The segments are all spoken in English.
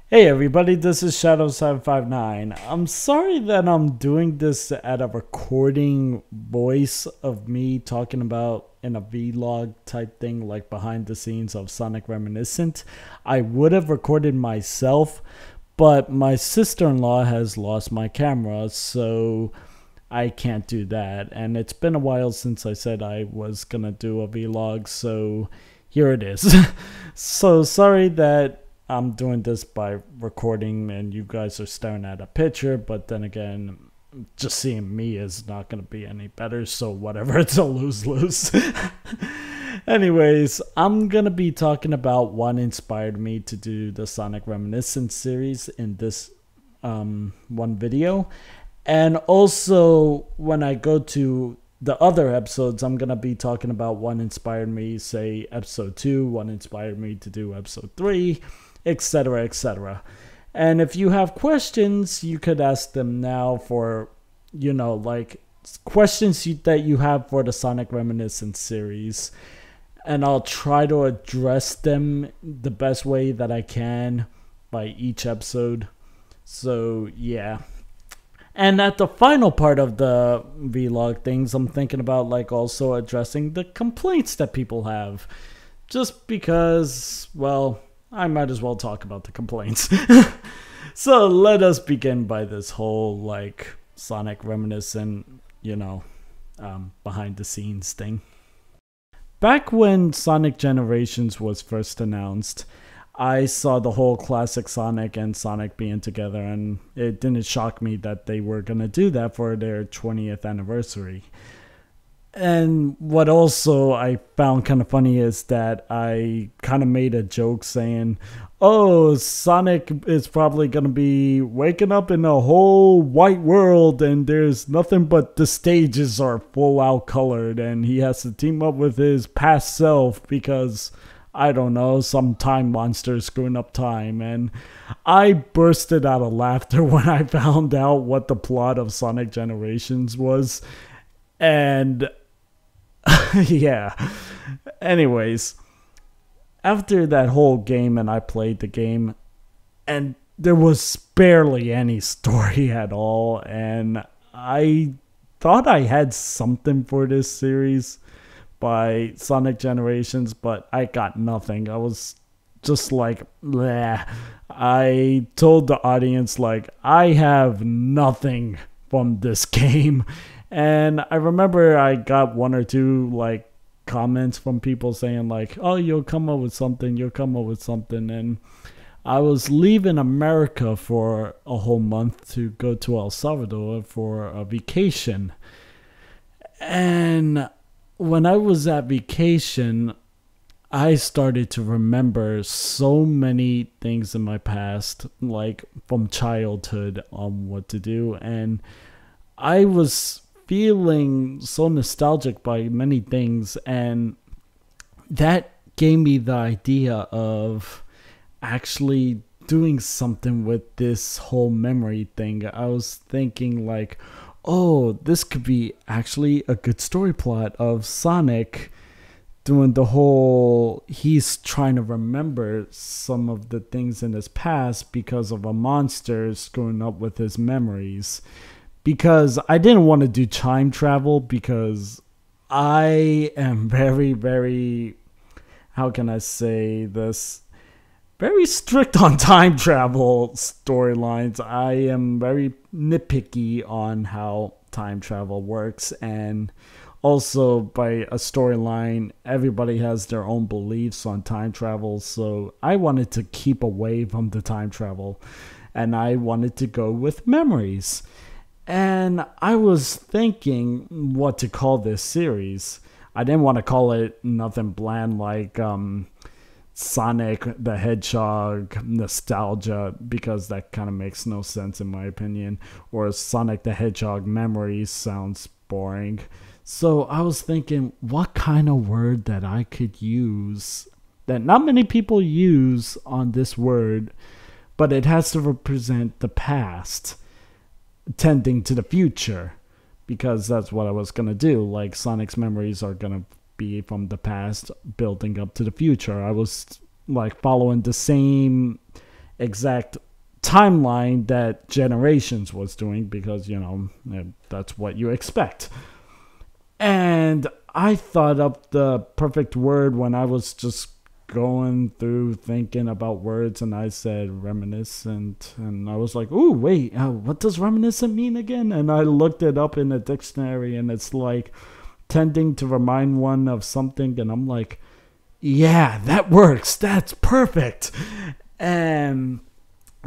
Hey everybody, this is Shadow759. I'm sorry that I'm doing this at a recording voice of me talking about in a vlog type thing, like behind the scenes of Sonic Reminiscent. I would have recorded myself, but my sister-in-law has lost my camera, so I can't do that. And it's been a while since I said I was gonna do a vlog, so here it is. So sorry that I'm doing this by recording and you guys are staring at a picture, but then again, just seeing me is not going to be any better, so whatever, it's a lose-lose. Anyways, I'm going to be talking about what inspired me to do the Sonic Reminiscent series in this one video. And also, when I go to the other episodes, I'm going to be talking about what inspired me, say, episode 2, what inspired me to do episode 3, etc., etc. And if you have questions, you could ask them now for, like questions that you have for the Sonic Reminiscence series. And I'll try to address them the best way that I can by each episode. So, yeah. And at the final part of the vlog things, I'm thinking about like also addressing the complaints that people have. Just because, well, I might as well talk about the complaints. So let us begin by this whole like Sonic Reminiscent, behind the scenes thing. Back when Sonic Generations was first announced, I saw the whole classic Sonic and Sonic being together, and it didn't shock me that they were going to do that for their 20th anniversary. And what also I found kind of funny is that I kind of made a joke saying, oh, Sonic is probably going to be waking up in a whole white world and there's nothing but the stages are full out colored and he has to team up with his past self because, I don't know, some time monster screwing up time. And I bursted out of laughter when I found out what the plot of Sonic Generations was. And yeah. Anyways, after that whole game and I played the game and there was barely any story at all, and I thought I had something for this series by Sonic Generations, but I got nothing. I was just like, bleh. I told the audience like, I have nothing from this game. And I remember I got one or two like comments from people saying like, oh, you'll come up with something, and I was leaving America for a whole month to go to El Salvador for a vacation. And when I was at vacation, I started to remember so many things in my past, like from childhood, on what to do, and I was feeling so nostalgic by many things, and that gave me the idea of actually doing something with this whole memory thing. I was thinking like, oh, this could be actually a good story plot of Sonic doing the whole, he's trying to remember some of the things in his past because of a monster screwing up with his memories. Because I didn't want to do time travel because I am very, very, how can I say this? Very strict on time travel storylines. I am very nitpicky on how time travel works. And also by a storyline, everybody has their own beliefs on time travel. So I wanted to keep away from the time travel. And I wanted to go with memories. And I was thinking what to call this series. I didn't want to call it nothing bland like Sonic the Hedgehog Nostalgia, because that kind of makes no sense in my opinion. Or Sonic the Hedgehog Memories sounds boring. So I was thinking what kind of word that I could use that not many people use on this word, but it has to represent the past tending to the future, because that's what I was going to do. Like Sonic's memories are going to be from the past building up to the future. I was like following the same exact timeline that Generations was doing because, that's what you expect. And I thought up the perfect word when I was just going through thinking about words, and I said reminiscent, and I was like, ooh, wait, what does reminiscent mean again? And I looked it up in the dictionary, and it's like tending to remind one of something, and I'm like, yeah, that works, that's perfect. And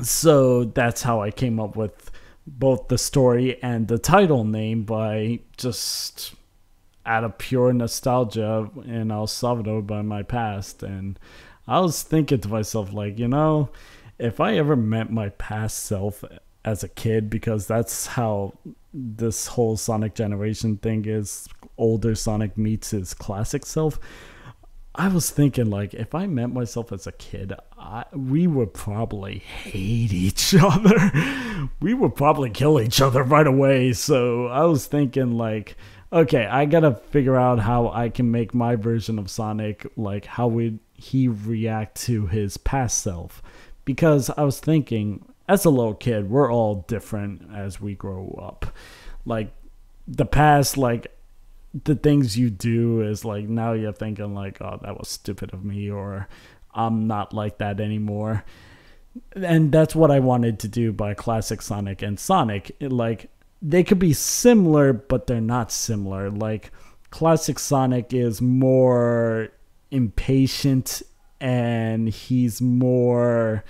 so that's how I came up with both the story and the title name, by just out of pure nostalgia in El Salvador by my past. And I was thinking to myself, like, if I ever met my past self as a kid, because that's how this whole Sonic Generation thing is, older Sonic meets his classic self. I was thinking, like, if I met myself as a kid, we would probably hate each other. We would probably kill each other right away. So I was thinking, like, okay, I gotta figure out how I can make my version of Sonic, like, how would he react to his past self? Because I was thinking, as a little kid, we're all different as we grow up. Like, the past, like, the things you do is like, now you're thinking like, oh, that was stupid of me, or I'm not like that anymore. And that's what I wanted to do by Classic Sonic and Sonic. Like, they could be similar, but they're not similar. Like, Classic Sonic is more impatient, and he's more,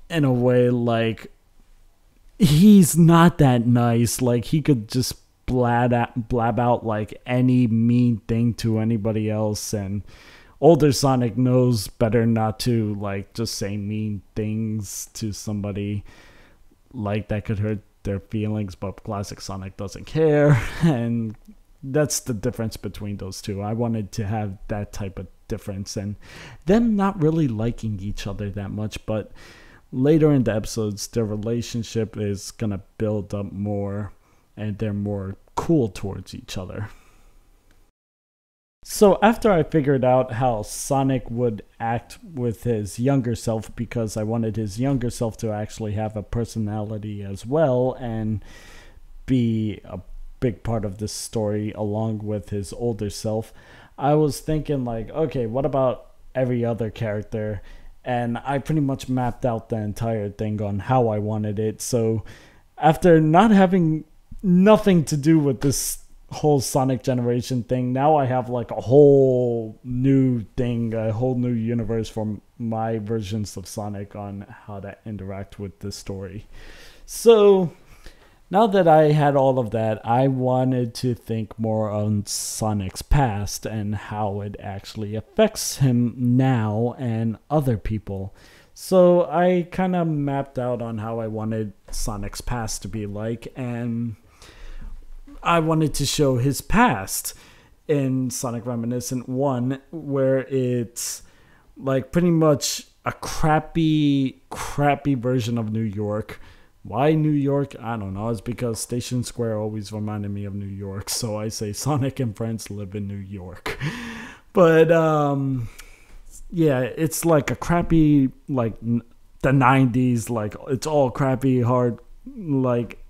in a way, like, he's not that nice. Like, he could just blab out like any mean thing to anybody else, and older Sonic knows better not to like just say mean things to somebody like that could hurt their feelings, but Classic Sonic doesn't care. And that's the difference between those two. I wanted to have that type of difference, and them not really liking each other that much, but later in the episodes their relationship is gonna build up more, and they're more cool towards each other. So after I figured out how Sonic would act with his younger self, because I wanted his younger self to actually have a personality as well and be a big part of this story along with his older self, I was thinking like, okay, what about every other character? And I pretty much mapped out the entire thing on how I wanted it. So after not having nothing to do with this whole Sonic Generation thing, now I have like a whole new thing, a whole new universe for my versions of Sonic on how to interact with this story. So now that I had all of that, I wanted to think more on Sonic's past and how it actually affects him now and other people. So I kind of mapped out on how I wanted Sonic's past to be like, and I wanted to show his past in Sonic Reminiscent 1, where it's like pretty much a crappy version of New York. Why New York? I don't know. It's because Station Square always reminded me of New York, so I say Sonic and friends live in New York. But yeah, it's like a crappy, like the 90s, like it's all crappy, hard, like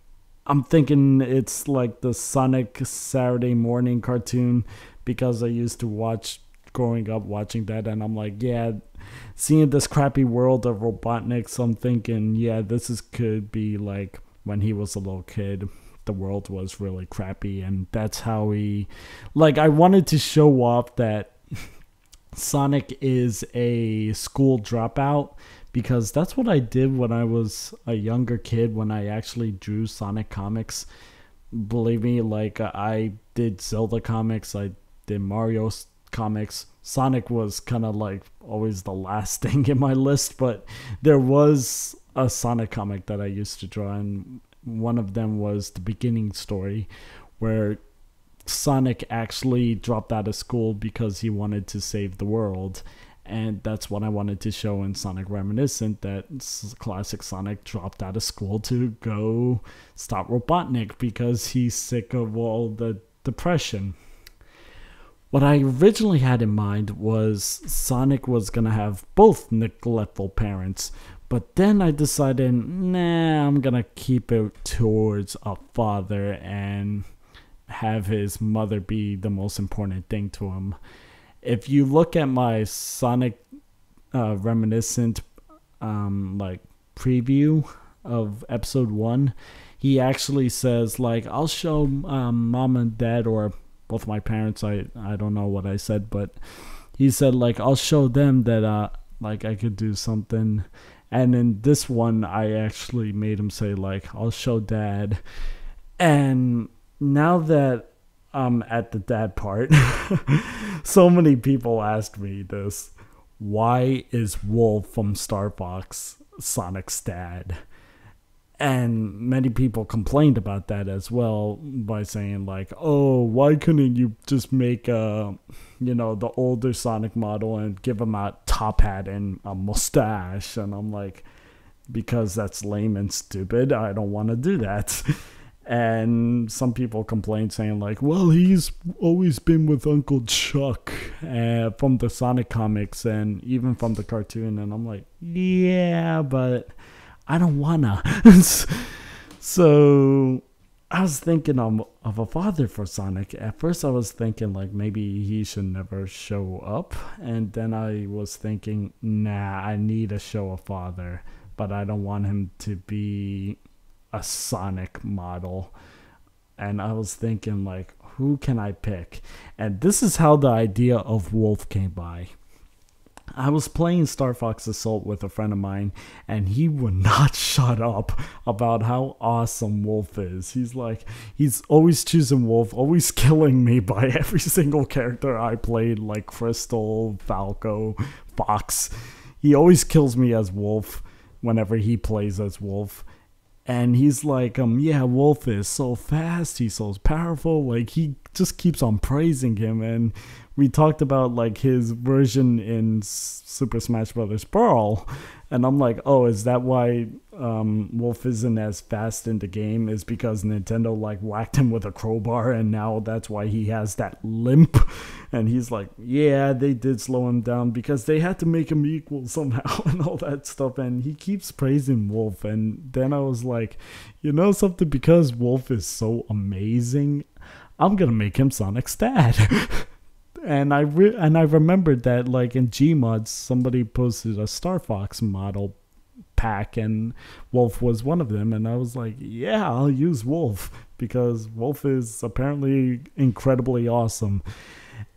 I'm thinking it's like the Sonic Saturday morning cartoon, because I used to watch growing up watching that, and I'm like, yeah, seeing this crappy world of Robotniks, I'm thinking, yeah, could be like when he was a little kid, the world was really crappy, and that's how he, like, I wanted to show off that Sonic is a school dropout, because that's what I did when I was a younger kid, when I actually drew Sonic comics. Believe me, like, I did Zelda comics, I did Mario comics. Sonic was kind of like always the last thing in my list, but there was a Sonic comic that I used to draw, and one of them was the beginning story, where Sonic actually dropped out of school because he wanted to save the world. And that's what I wanted to show in Sonic Reminiscent, that Classic Sonic dropped out of school to go stop Robotnik because he's sick of all the depression. What I originally had in mind was Sonic was going to have both neglectful parents, But then I decided, nah, I'm gonna keep it towards a father and have his mother be the most important thing to him. If you look at my Sonic Reminiscent like preview of episode 1, he actually says like, I'll show mom and dad, or both my parents, I don't know what I said, but he said like, I'll show them that like I could do something. And in this one I actually made him say like, I'll show dad. And now that I'm at the dad part, so many people asked me this: why is Wolf from Star Fox Sonic's dad? And many people complained about that as well by saying like, oh, why couldn't you just make the older Sonic model and give him a top hat and a mustache? And I'm like, because that's lame and stupid. I don't want to do that. And some people complained saying like, well, he's always been with Uncle Chuck from the Sonic comics and even from the cartoon. And I'm like, yeah, but I don't wanna. So I was thinking of a father for Sonic. At first I was thinking like maybe he should never show up. And then I was thinking, nah, I need to show a father, but I don't want him to be a Sonic model. And I was thinking like, who can I pick? And this is how the idea of Wolf came by. I was playing Star Fox Assault with a friend of mine, and he would not shut up about how awesome Wolf is. He's always choosing Wolf, always killing me by every single character I played, like Crystal, Falco, Fox. He always kills me as Wolf whenever he plays as Wolf. And he's like, yeah, Wolf is so fast, he's so powerful. Like, he just keeps on praising him. And we talked about like his version in Super Smash Bros. Brawl, and I'm like, oh, is that why Wolf isn't as fast in the game? Is because Nintendo like whacked him with a crowbar, and now that's why he has that limp? And he's like, yeah, they did slow him down because they had to make him equal somehow and all that stuff. And he keeps praising Wolf. And then I was like, you know something, because Wolf is so amazing, I'm gonna make him Sonic's dad. And I remembered that like in Gmods somebody posted a Star Fox model pack and Wolf was one of them, and I was like, yeah, I'll use Wolf because Wolf is apparently incredibly awesome.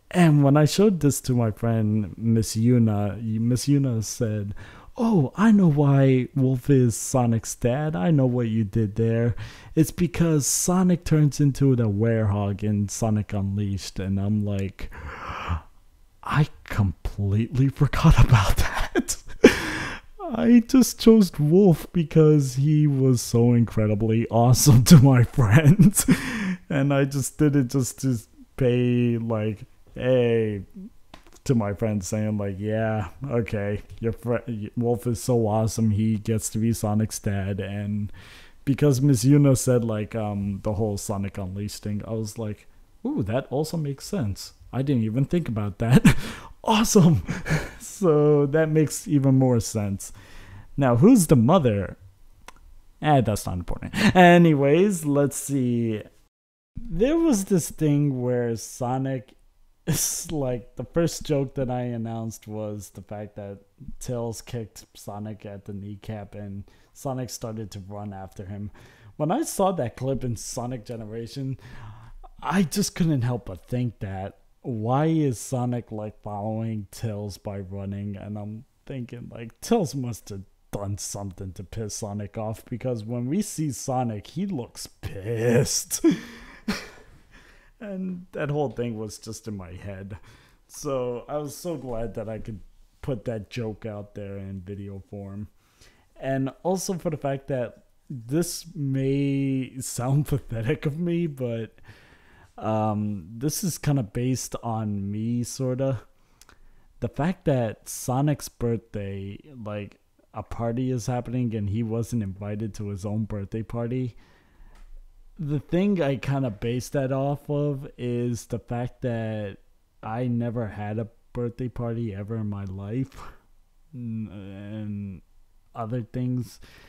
And when I showed this to my friend Miss Yuna said, oh, I know why Wolf is Sonic's dad. I know what you did there. It's because Sonic turns into the werehog in Sonic Unleashed. And I'm like, I completely forgot about that. I just chose Wolf because he was so incredibly awesome to my friends. And I just did it just to pay like, hey, to my friends, saying like, yeah, okay, Wolf is so awesome, he gets to be Sonic's dad. And because Miss Yuna said like the whole Sonic Unleashed thing, I was like, ooh, that also makes sense. I didn't even think about that. Awesome. So that makes even more sense. Now, who's the mother? That's not important. Anyways, let's see. There was this thing where Sonic, it's like the first joke that I announced was the fact that Tails kicked Sonic at the kneecap and Sonic started to run after him. When I saw that clip in Sonic Generation, I just couldn't help but think that, why is Sonic like following Tails by running? And I'm thinking like, Tails must have done something to piss Sonic off, because when we see Sonic, he looks pissed. And that whole thing was just in my head. So I was so glad that I could put that joke out there in video form. And also for the fact that this may sound pathetic of me, but this is kind of based on me, sort of. The fact that Sonic's birthday, like a party is happening and he wasn't invited to his own birthday party. The thing I kind of base that off of is the fact that I never had a birthday party ever in my life. And other things